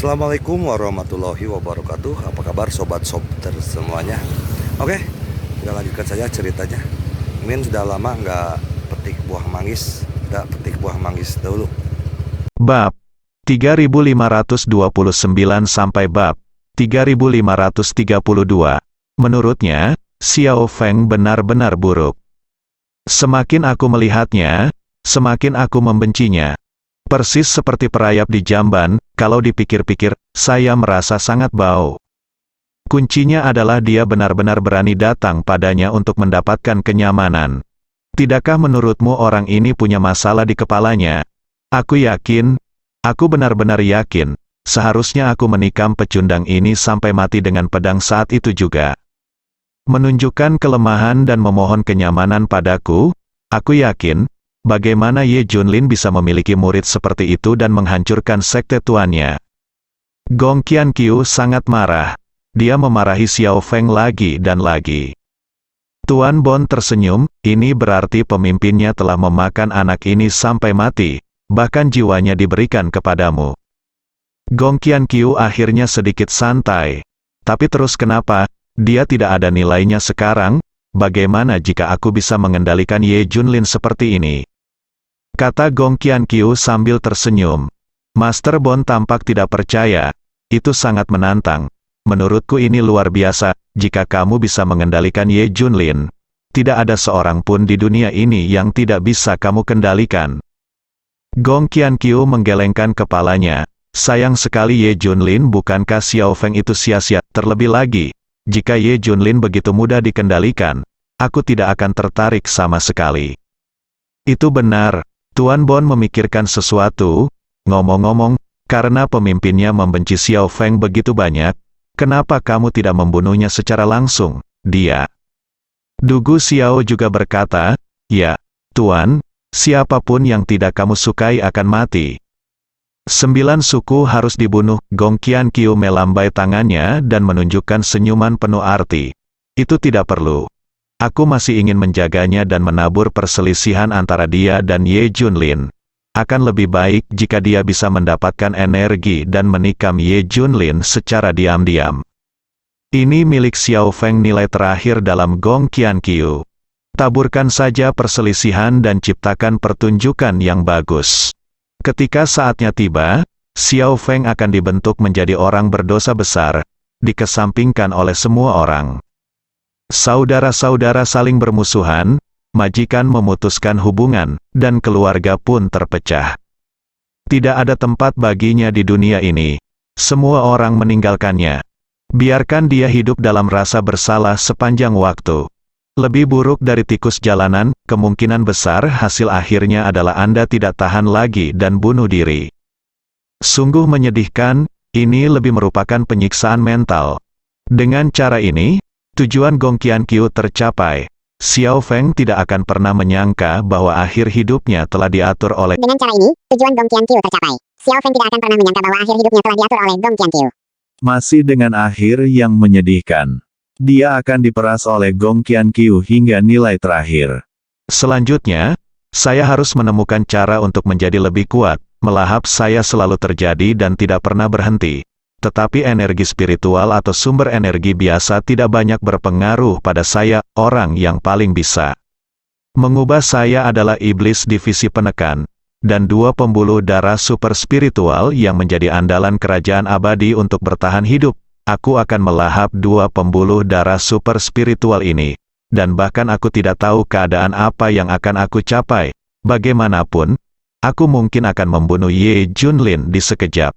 Assalamualaikum warahmatullahi wabarakatuh. Apa kabar sobat-sobat semuanya? Oke, kita lanjutkan saja ceritanya. Min sudah lama nggak petik buah manggis. Nggak petik buah manggis dahulu. Bab 3529 sampai bab 3532. Menurutnya, Xiao Feng benar-benar buruk. Semakin aku melihatnya, semakin aku membencinya. Persis seperti perayap di jamban, kalau dipikir-pikir, saya merasa sangat bau. Kuncinya adalah dia benar-benar berani datang padanya untuk mendapatkan kenyamanan. Tidakkah menurutmu orang ini punya masalah di kepalanya? Aku yakin, aku benar-benar yakin, seharusnya aku menikam pecundang ini sampai mati dengan pedang saat itu juga. Menunjukkan kelemahan dan memohon kenyamanan padaku, aku yakin, bagaimana Ye Junlin bisa memiliki murid seperti itu dan menghancurkan sekte tuannya. Gong Qianqiu sangat marah. Dia memarahi Xiao Feng lagi dan lagi. Tuan Bon tersenyum, ini berarti pemimpinnya telah memakan anak ini sampai mati, bahkan jiwanya diberikan kepadamu. Gong Qianqiu akhirnya sedikit santai. Tapi terus kenapa, dia tidak ada nilainya sekarang? Bagaimana jika aku bisa mengendalikan Ye Junlin seperti ini? Kata Gong Qianqiu sambil tersenyum. Master Bon tampak tidak percaya. Itu sangat menantang. Menurutku ini luar biasa, jika kamu bisa mengendalikan Ye Junlin. Tidak ada seorang pun di dunia ini yang tidak bisa kamu kendalikan. Gong Qianqiu menggelengkan kepalanya. Sayang sekali Ye Junlin, bukankah Xiao Feng itu sia-sia? Terlebih lagi, jika Ye Junlin begitu mudah dikendalikan, aku tidak akan tertarik sama sekali. Itu benar. Tuan Bon memikirkan sesuatu. Ngomong-ngomong, karena pemimpinnya membenci Xiao Feng begitu banyak, kenapa kamu tidak membunuhnya secara langsung? Dia. Dugu Xiao juga berkata, ya, Tuan, siapapun yang tidak kamu sukai akan mati. 9 suku harus dibunuh. Gong Qianqiu melambai tangannya dan menunjukkan senyuman penuh arti. Itu tidak perlu. Aku masih ingin menjaganya dan menabur perselisihan antara dia dan Ye Junlin. Akan lebih baik jika dia bisa mendapatkan energi dan menikam Ye Junlin secara diam-diam. Ini milik Xiao Feng, nilai terakhir dalam Gong Qianqiu. Taburkan saja perselisihan dan ciptakan pertunjukan yang bagus. Ketika saatnya tiba, Xiao Feng akan dibentuk menjadi orang berdosa besar, dikesampingkan oleh semua orang. Saudara-saudara saling bermusuhan, majikan memutuskan hubungan, dan keluarga pun terpecah. Tidak ada tempat baginya di dunia ini. Semua orang meninggalkannya. Biarkan dia hidup dalam rasa bersalah sepanjang waktu. Lebih buruk dari tikus jalanan, kemungkinan besar hasil akhirnya adalah Anda tidak tahan lagi dan bunuh diri. Sungguh menyedihkan, ini lebih merupakan penyiksaan mental. Dengan cara ini, tujuan Gong Qianqiu tercapai. Xiao Feng tidak akan pernah menyangka bahwa akhir hidupnya telah diatur oleh... Dengan cara ini, tujuan Gong Qianqiu tercapai. Xiao Feng tidak akan pernah menyangka bahwa akhir hidupnya telah diatur oleh Gong Qianqiu. Masih dengan akhir yang menyedihkan. Dia akan diperas oleh Gong Qianqiu hingga nilai terakhir. Selanjutnya, saya harus menemukan cara untuk menjadi lebih kuat. Melahap saya selalu terjadi dan tidak pernah berhenti. Tetapi energi spiritual atau sumber energi biasa tidak banyak berpengaruh pada saya, orang yang paling bisa mengubah saya adalah iblis divisi penekan, dan 2 pembuluh darah super spiritual yang menjadi andalan kerajaan abadi untuk bertahan hidup. Aku akan melahap 2 pembuluh darah super spiritual ini, dan bahkan aku tidak tahu keadaan apa yang akan aku capai. Bagaimanapun, aku mungkin akan membunuh Ye Junlin di sekejap.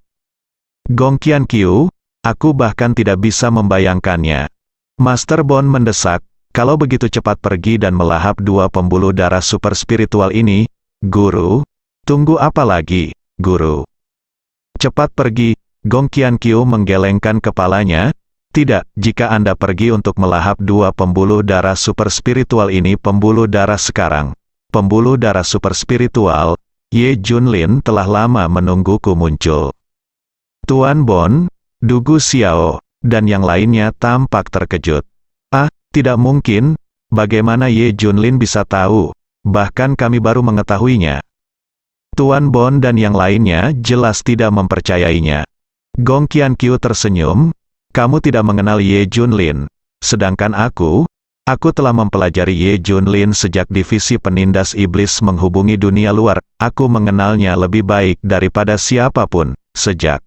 Gong Qianqiu, aku bahkan tidak bisa membayangkannya. Master Bon mendesak, kalau begitu cepat pergi dan melahap 2 pembuluh darah super spiritual ini, Guru. Tunggu apa lagi, Guru? Cepat pergi. Gong Qianqiu menggelengkan kepalanya. Tidak, jika Anda pergi untuk melahap 2 pembuluh darah super spiritual ini, pembuluh darah sekarang. Pembuluh darah super spiritual, Ye Junlin telah lama menungguku muncul. Tuan Bon, Dugu Xiao, dan yang lainnya tampak terkejut. Ah, tidak mungkin, bagaimana Ye Junlin bisa tahu? Bahkan kami baru mengetahuinya. Tuan Bon dan yang lainnya jelas tidak mempercayainya. Gong Qianqiu tersenyum, kamu tidak mengenal Ye Junlin, sedangkan aku telah mempelajari Ye Junlin sejak divisi penindas iblis menghubungi dunia luar, aku mengenalnya lebih baik daripada siapapun, sejak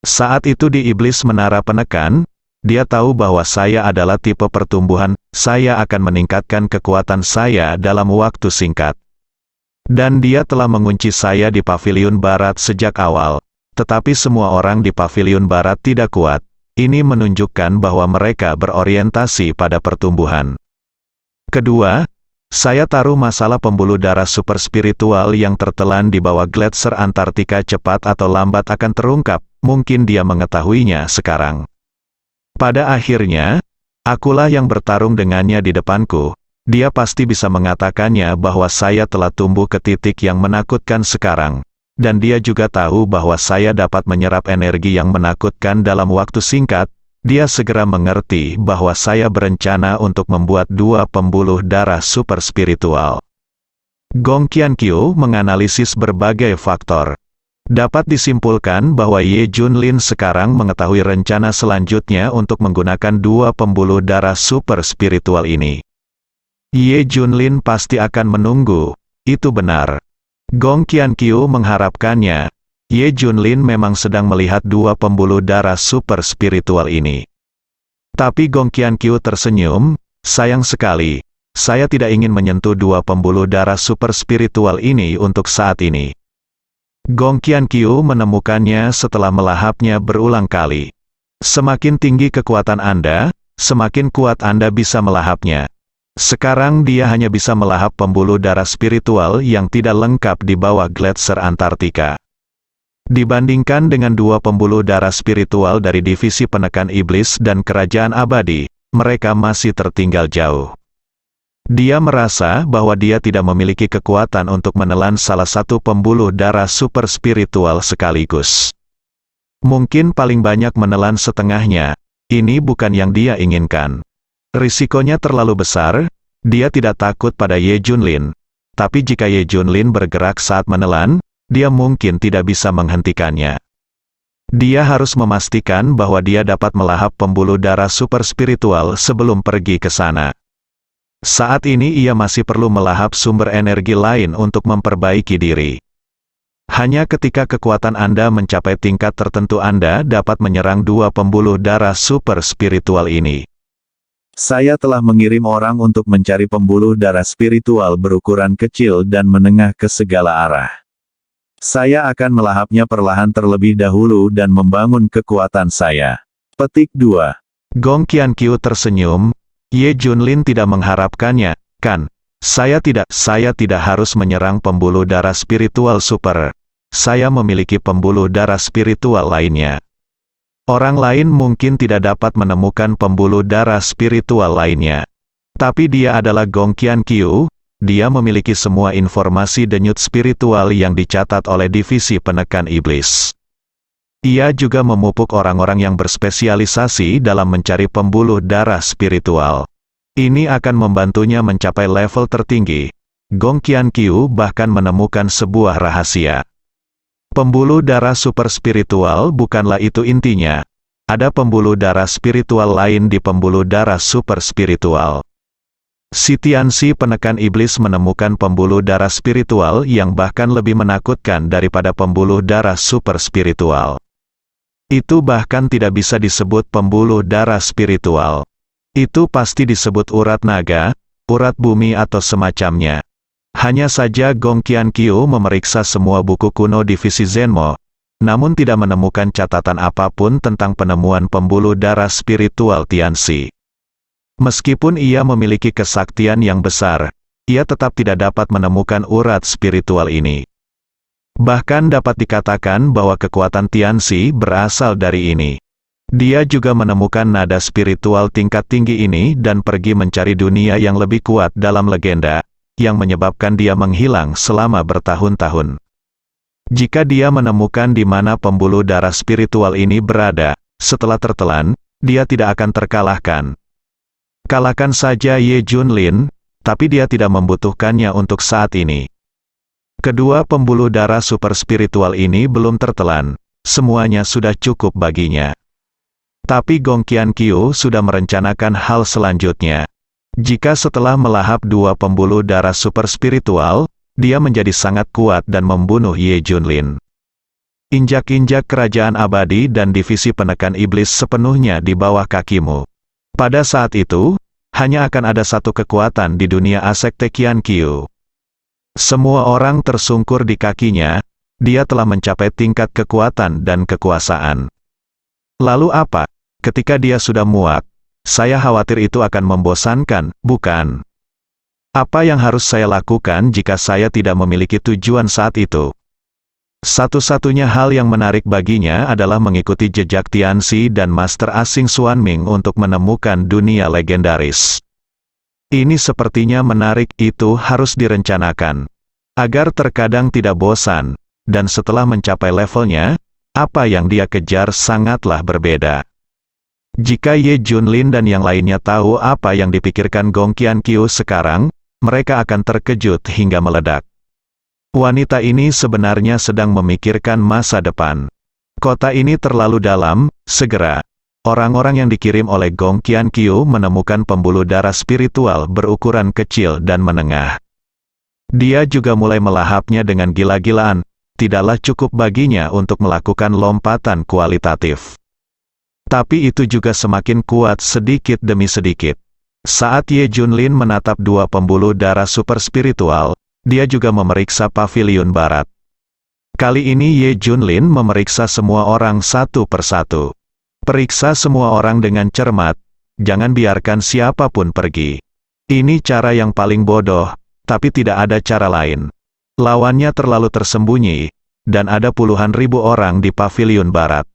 saat itu di iblis menara penekan, dia tahu bahwa saya adalah tipe pertumbuhan, saya akan meningkatkan kekuatan saya dalam waktu singkat. Dan dia telah mengunci saya di paviliun barat sejak awal, tetapi semua orang di paviliun barat tidak kuat. Ini menunjukkan bahwa mereka berorientasi pada pertumbuhan. Kedua, saya taruh masalah pembuluh darah super spiritual yang tertelan di bawah gletser Antartika cepat atau lambat akan terungkap, mungkin dia mengetahuinya sekarang. Pada akhirnya, akulah yang bertarung dengannya di depanku, dia pasti bisa mengatakannya bahwa saya telah tumbuh ke titik yang menakutkan sekarang. Dan dia juga tahu bahwa saya dapat menyerap energi yang menakutkan dalam waktu singkat, dia segera mengerti bahwa saya berencana untuk membuat 2 pembuluh darah super spiritual. Gong Qianqiu menganalisis berbagai faktor. Dapat disimpulkan bahwa Ye Junlin sekarang mengetahui rencana selanjutnya untuk menggunakan 2 pembuluh darah super spiritual ini. Ye Junlin pasti akan menunggu, itu benar. Gong Qianqiu mengharapkannya, Ye Junlin memang sedang melihat 2 pembuluh darah super spiritual ini. Tapi Gong Qianqiu tersenyum, sayang sekali, saya tidak ingin menyentuh 2 pembuluh darah super spiritual ini untuk saat ini. Gong Qianqiu menemukannya setelah melahapnya berulang kali. Semakin tinggi kekuatan Anda, semakin kuat Anda bisa melahapnya. Sekarang dia hanya bisa melahap pembuluh darah spiritual yang tidak lengkap di bawah gletser Antartika. Dibandingkan dengan 2 pembuluh darah spiritual dari divisi penekan iblis dan kerajaan abadi, mereka masih tertinggal jauh. Dia merasa bahwa dia tidak memiliki kekuatan untuk menelan salah satu pembuluh darah super spiritual sekaligus. Mungkin paling banyak menelan setengahnya, ini bukan yang dia inginkan. Risikonya terlalu besar, dia tidak takut pada Ye Junlin. Tapi jika Ye Junlin bergerak saat menelan, dia mungkin tidak bisa menghentikannya. Dia harus memastikan bahwa dia dapat melahap pembuluh darah super spiritual sebelum pergi ke sana. Saat ini ia masih perlu melahap sumber energi lain untuk memperbaiki diri. Hanya ketika kekuatan Anda mencapai tingkat tertentu Anda dapat menyerang 2 pembuluh darah super spiritual ini. Saya telah mengirim orang untuk mencari pembuluh darah spiritual berukuran kecil dan menengah ke segala arah. Saya akan melahapnya perlahan terlebih dahulu dan membangun kekuatan saya. Petik 2. Gong Qianqiu tersenyum, Ye Junlin tidak mengharapkannya, kan? Saya tidak harus menyerang pembuluh darah spiritual super. Saya memiliki pembuluh darah spiritual lainnya. Orang lain mungkin tidak dapat menemukan pembuluh darah spiritual lainnya. Tapi dia adalah Gong Qianqiu, dia memiliki semua informasi denyut spiritual yang dicatat oleh divisi penekan iblis. Ia juga memupuk orang-orang yang berspesialisasi dalam mencari pembuluh darah spiritual. Ini akan membantunya mencapai level tertinggi. Gong Qianqiu bahkan menemukan sebuah rahasia. Pembuluh darah super spiritual bukanlah itu intinya. Ada pembuluh darah spiritual lain di pembuluh darah super spiritual. Si Tianxi penekan iblis menemukan pembuluh darah spiritual yang bahkan lebih menakutkan daripada pembuluh darah super spiritual. Itu bahkan tidak bisa disebut pembuluh darah spiritual. Itu pasti disebut urat naga, urat bumi atau semacamnya. Hanya saja Gong Qianqiu memeriksa semua buku kuno divisi Zenmo, namun tidak menemukan catatan apapun tentang penemuan pembuluh darah spiritual Tianxi. Meskipun ia memiliki kesaktian yang besar, ia tetap tidak dapat menemukan urat spiritual ini. Bahkan dapat dikatakan bahwa kekuatan Tianxi berasal dari ini. Dia juga menemukan nada spiritual tingkat tinggi ini dan pergi mencari dunia yang lebih kuat dalam legenda, yang menyebabkan dia menghilang selama bertahun-tahun. Jika dia menemukan di mana pembuluh darah spiritual ini berada, setelah tertelan, dia tidak akan terkalahkan. Kalahkan saja Ye Junlin, tapi dia tidak membutuhkannya untuk saat ini. Kedua pembuluh darah super spiritual ini belum tertelan, semuanya sudah cukup baginya. Tapi Gong Qianqiu sudah merencanakan hal selanjutnya. Jika setelah melahap 2 pembuluh darah super spiritual, dia menjadi sangat kuat dan membunuh Ye Junlin. Injak-injak kerajaan abadi dan divisi penekan iblis sepenuhnya di bawah kakimu. Pada saat itu, hanya akan ada satu kekuatan di dunia Sekte Qianqiu. Semua orang tersungkur di kakinya, dia telah mencapai tingkat kekuatan dan kekuasaan. Lalu apa? Ketika dia sudah muak, saya khawatir itu akan membosankan, bukan? Apa yang harus saya lakukan jika saya tidak memiliki tujuan saat itu? Satu-satunya hal yang menarik baginya adalah mengikuti jejak Tianxi dan Master asing Xuanming untuk menemukan dunia legendaris. Ini sepertinya menarik, itu harus direncanakan. Agar terkadang tidak bosan, dan setelah mencapai levelnya, apa yang dia kejar sangatlah berbeda. Jika Ye Junlin dan yang lainnya tahu apa yang dipikirkan Gong Qianqiu sekarang, mereka akan terkejut hingga meledak. Wanita ini sebenarnya sedang memikirkan masa depan. Kota ini terlalu dalam, segera. Orang-orang yang dikirim oleh Gong Qianqiu menemukan pembuluh darah spiritual berukuran kecil dan menengah. Dia juga mulai melahapnya dengan gila-gilaan, tidaklah cukup baginya untuk melakukan lompatan kualitatif. Tapi itu juga semakin kuat sedikit demi sedikit. Saat Ye Junlin menatap 2 pembuluh darah super spiritual, dia juga memeriksa pavilion barat. Kali ini Ye Junlin memeriksa semua orang satu persatu. Periksa semua orang dengan cermat, jangan biarkan siapapun pergi. Ini cara yang paling bodoh, tapi tidak ada cara lain. Lawannya terlalu tersembunyi, dan ada puluhan ribu orang di pavilion barat.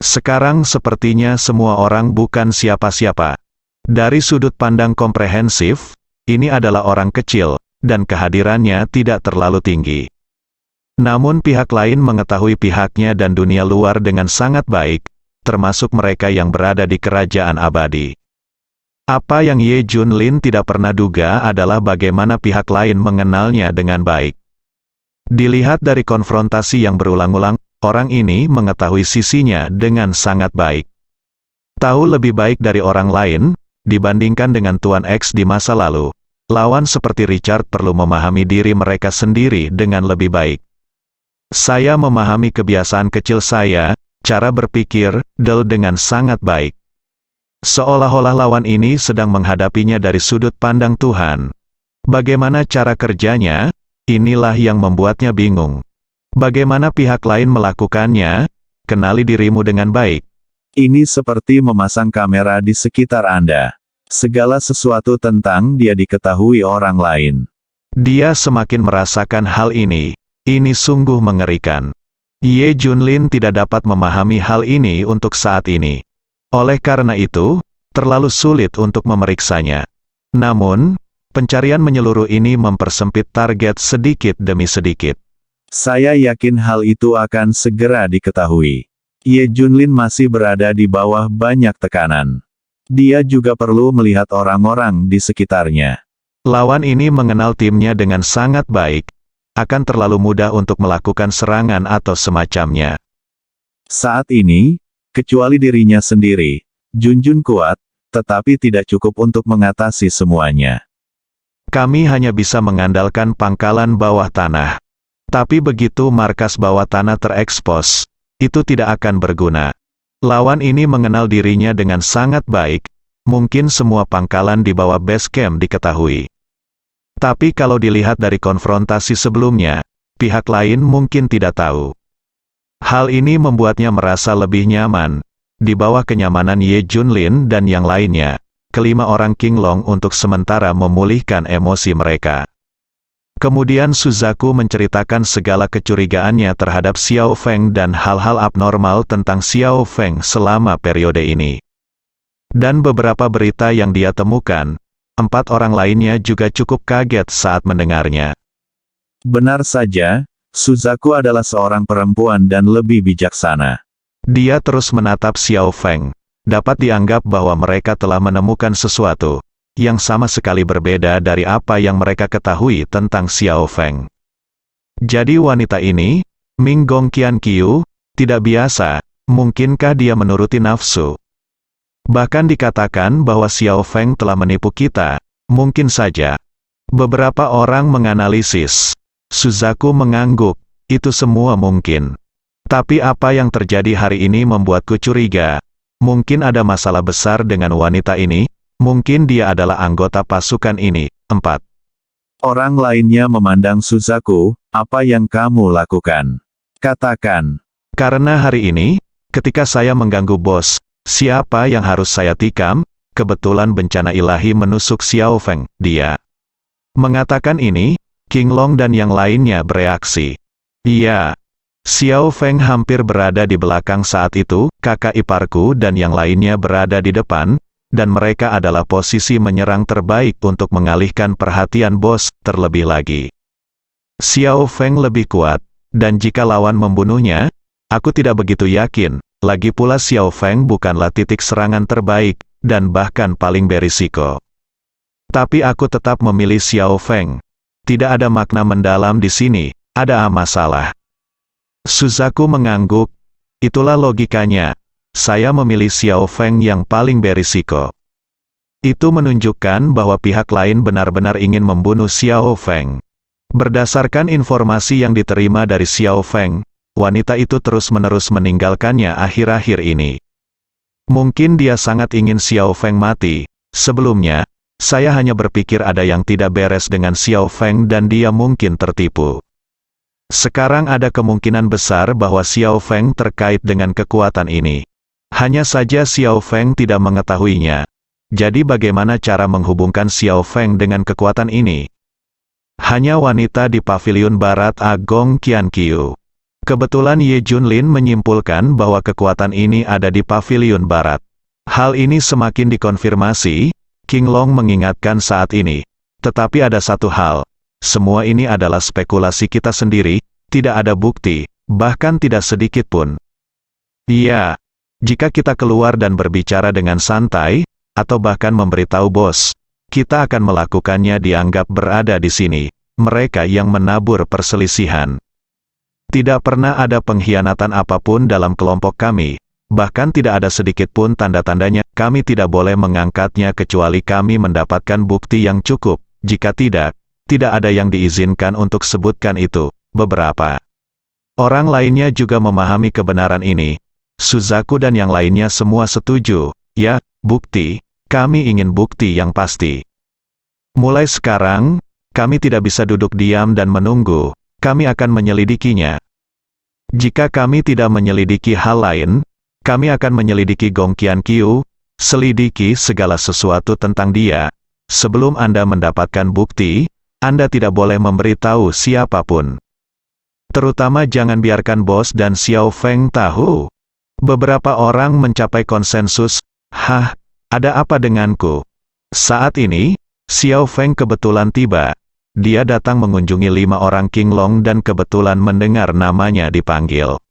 Sekarang sepertinya semua orang bukan siapa-siapa. Dari sudut pandang komprehensif, ini adalah orang kecil, dan kehadirannya tidak terlalu tinggi. Namun pihak lain mengetahui pihaknya dan dunia luar dengan sangat baik, termasuk mereka yang berada di kerajaan abadi. Apa yang Ye Junlin tidak pernah duga adalah bagaimana pihak lain mengenalnya dengan baik. Dilihat dari konfrontasi yang berulang-ulang, orang ini mengetahui sisinya dengan sangat baik. Tahu lebih baik dari orang lain, dibandingkan dengan Tuan X di masa lalu. Lawan seperti Richard perlu memahami diri mereka sendiri dengan lebih baik. Saya memahami kebiasaan kecil saya, cara berpikir, dengan sangat baik. Seolah-olah lawan ini sedang menghadapinya dari sudut pandang Tuhan. Bagaimana cara kerjanya? Inilah yang membuatnya bingung. Bagaimana pihak lain melakukannya? Kenali dirimu dengan baik. Ini seperti memasang kamera di sekitar Anda. Segala sesuatu tentang dia diketahui orang lain. Dia semakin merasakan hal ini. Ini sungguh mengerikan. Ye Junlin tidak dapat memahami hal ini untuk saat ini. Oleh karena itu, terlalu sulit untuk memeriksanya. Namun, pencarian menyeluruh ini mempersempit target sedikit demi sedikit. Saya yakin hal itu akan segera diketahui. Ye Junlin masih berada di bawah banyak tekanan. Dia juga perlu melihat orang-orang di sekitarnya. Lawan ini mengenal timnya dengan sangat baik, akan terlalu mudah untuk melakukan serangan atau semacamnya. Saat ini, kecuali dirinya sendiri, Junjun kuat, tetapi tidak cukup untuk mengatasi semuanya. Kami hanya bisa mengandalkan pangkalan bawah tanah. Tapi begitu markas bawah tanah terekspos, itu tidak akan berguna. Lawan ini mengenal dirinya dengan sangat baik, mungkin semua pangkalan di bawah base camp diketahui. Tapi kalau dilihat dari konfrontasi sebelumnya, pihak lain mungkin tidak tahu. Hal ini membuatnya merasa lebih nyaman, di bawah kenyamanan Ye Junlin dan yang lainnya, kelima orang Qinglong untuk sementara memulihkan emosi mereka. Kemudian Suzaku menceritakan segala kecurigaannya terhadap Xiao Feng dan hal-hal abnormal tentang Xiao Feng selama periode ini. Dan beberapa berita yang dia temukan, 4 orang lainnya juga cukup kaget saat mendengarnya. Benar saja, Suzaku adalah seorang perempuan dan lebih bijaksana. Dia terus menatap Xiao Feng. Dapat dianggap bahwa mereka telah menemukan sesuatu yang sama sekali berbeda dari apa yang mereka ketahui tentang Xiao Feng. Jadi wanita ini, Ming Gong Qianqiu, Tidak biasa, mungkinkah dia menuruti nafsu? Bahkan dikatakan bahwa Xiao Feng telah menipu kita, mungkin saja. Beberapa orang menganalisis. Suzaku mengangguk, itu semua mungkin. Tapi apa yang terjadi hari ini membuatku curiga. Mungkin ada masalah besar dengan wanita ini, mungkin dia adalah anggota pasukan ini. 4. Orang lainnya memandang Suzaku, apa yang kamu lakukan? Katakan. Karena hari ini, ketika saya mengganggu bos, siapa yang harus saya tikam? Kebetulan bencana ilahi menusuk Xiao Feng. Dia mengatakan ini, King Long dan yang lainnya bereaksi. Iya. Xiao Feng hampir berada di belakang saat itu, kakak iparku dan yang lainnya berada di depan, dan mereka adalah posisi menyerang terbaik untuk mengalihkan perhatian bos, terlebih lagi. Xiao Feng lebih kuat, dan jika lawan membunuhnya, aku tidak begitu yakin, lagi pula Xiao Feng bukanlah titik serangan terbaik, dan bahkan paling berisiko. Tapi aku tetap memilih Xiao Feng. Tidak ada makna mendalam di sini, ada masalah. Suzaku mengangguk. Itulah logikanya. Saya memilih Xiao Feng yang paling berisiko. Itu menunjukkan bahwa pihak lain benar-benar ingin membunuh Xiao Feng. Berdasarkan informasi yang diterima dari Xiao Feng, wanita itu terus-menerus meninggalkannya akhir-akhir ini. Mungkin dia sangat ingin Xiao Feng mati. Sebelumnya, saya hanya berpikir ada yang tidak beres dengan Xiao Feng dan dia mungkin tertipu. Sekarang ada kemungkinan besar bahwa Xiao Feng terkait dengan kekuatan ini. Hanya saja Xiao Feng tidak mengetahuinya. Jadi bagaimana cara menghubungkan Xiao Feng dengan kekuatan ini? Hanya wanita di pavilion barat Agong Qianqiu. Kebetulan Ye Junlin menyimpulkan bahwa kekuatan ini ada di pavilion barat. Hal ini semakin dikonfirmasi. King Long mengingatkan saat ini. Tetapi ada satu hal. Semua ini adalah spekulasi kita sendiri, tidak ada bukti, bahkan tidak sedikit pun. Iya, jika kita keluar dan berbicara dengan santai, atau bahkan memberitahu bos, kita akan melakukannya dianggap berada di sini, mereka yang menabur perselisihan. Tidak pernah ada pengkhianatan apapun dalam kelompok kami. Bahkan tidak ada sedikit pun tanda-tandanya, kami tidak boleh mengangkatnya kecuali kami mendapatkan bukti yang cukup. Jika tidak, tidak ada yang diizinkan untuk sebutkan itu. Beberapa orang lainnya juga memahami kebenaran ini. Suzaku dan yang lainnya semua setuju. Ya, bukti. Kami ingin bukti yang pasti. Mulai sekarang, kami tidak bisa duduk diam dan menunggu. Kami akan menyelidikinya. Jika kami tidak menyelidiki hal lain, kami akan menyelidiki Gong Qianqiu, selidiki segala sesuatu tentang dia. Sebelum Anda mendapatkan bukti, Anda tidak boleh memberitahu siapapun. Terutama jangan biarkan bos dan Xiao Feng tahu. Beberapa orang mencapai konsensus, "Hah, ada apa denganku?" Saat ini, Xiao Feng kebetulan tiba. Dia datang mengunjungi 5 orang King Long dan kebetulan mendengar namanya dipanggil.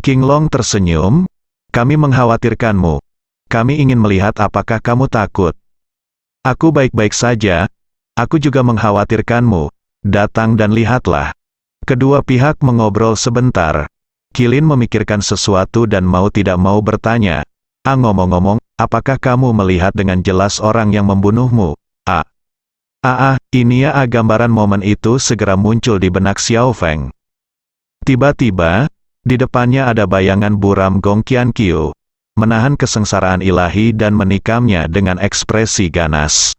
King Long tersenyum. Kami mengkhawatirkanmu. Kami ingin melihat apakah kamu takut. Aku baik-baik saja. Aku juga mengkhawatirkanmu. Datang dan lihatlah. Kedua pihak mengobrol sebentar. Qilin memikirkan sesuatu dan mau tidak mau bertanya. Ngomong-ngomong, apakah kamu melihat dengan jelas orang yang membunuhmu? Ini ya gambaran momen itu segera muncul di benak Xiao Feng. Tiba-tiba, di depannya ada bayangan buram Gong Qianqiu, menahan kesengsaraan ilahi dan menikamnya dengan ekspresi ganas.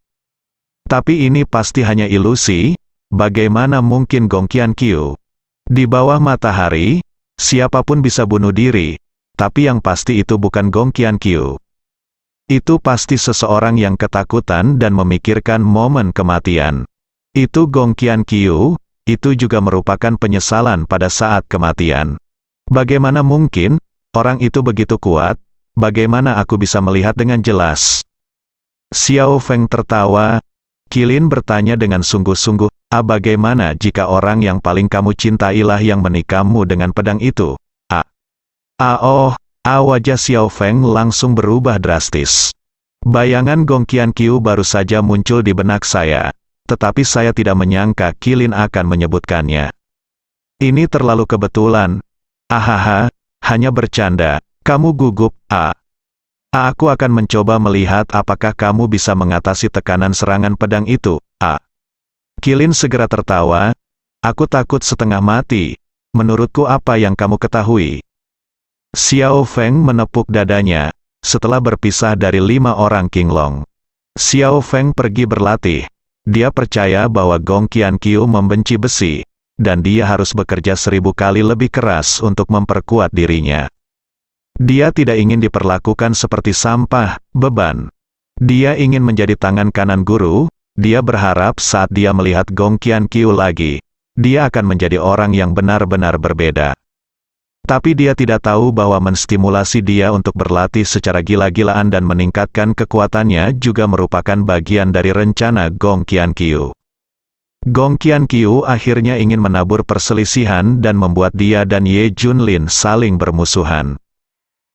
Tapi ini pasti hanya ilusi, bagaimana mungkin Gong Qianqiu? Di bawah matahari, siapapun bisa bunuh diri, tapi yang pasti itu bukan Gong Qianqiu. Itu pasti seseorang yang ketakutan dan memikirkan momen kematian. Itu Gong Qianqiu, itu juga merupakan penyesalan pada saat kematian. Bagaimana mungkin, orang itu begitu kuat, bagaimana aku bisa melihat dengan jelas? Xiao Feng tertawa. Qilin bertanya dengan sungguh-sungguh, bagaimana jika orang yang paling kamu cintailah yang menikamu dengan pedang itu? Wajah Xiao Feng langsung berubah drastis. Bayangan Gong Qianqiu baru saja muncul di benak saya, tetapi saya tidak menyangka Qilin akan menyebutkannya. Ini terlalu kebetulan. hanya bercanda, kamu gugup, Aku akan mencoba melihat apakah kamu bisa mengatasi tekanan serangan pedang itu, Qilin segera tertawa, aku takut setengah mati, menurutku apa yang kamu ketahui? Xiao Feng menepuk dadanya, setelah berpisah dari 5 orang Qinglong. Xiao Feng pergi berlatih. Dia percaya bahwa Gong Qianqiu membenci besi, dan dia harus bekerja 1000 kali lebih keras untuk memperkuat dirinya. Dia tidak ingin diperlakukan seperti sampah, beban. Dia ingin menjadi tangan kanan guru, dia berharap saat dia melihat Gong Qianqiu lagi, dia akan menjadi orang yang benar-benar berbeda. Tapi dia tidak tahu bahwa menstimulasi dia untuk berlatih secara gila-gilaan dan meningkatkan kekuatannya juga merupakan bagian dari rencana Gong Qianqiu. Gong Qianqiu akhirnya ingin menabur perselisihan dan membuat dia dan Ye Junlin saling bermusuhan.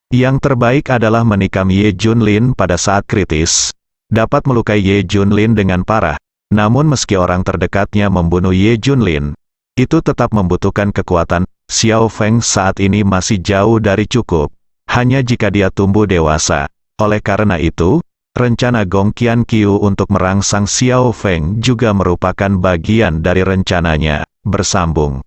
Yang terbaik adalah menikam Ye Junlin pada saat kritis, dapat melukai Ye Junlin dengan parah, namun meski orang terdekatnya membunuh Ye Junlin, itu tetap membutuhkan kekuatan. Xiao Feng saat ini masih jauh dari cukup, hanya jika dia tumbuh dewasa. Oleh karena itu, rencana Gong Qianqiu untuk merangsang Xiao Feng juga merupakan bagian dari rencananya. Bersambung.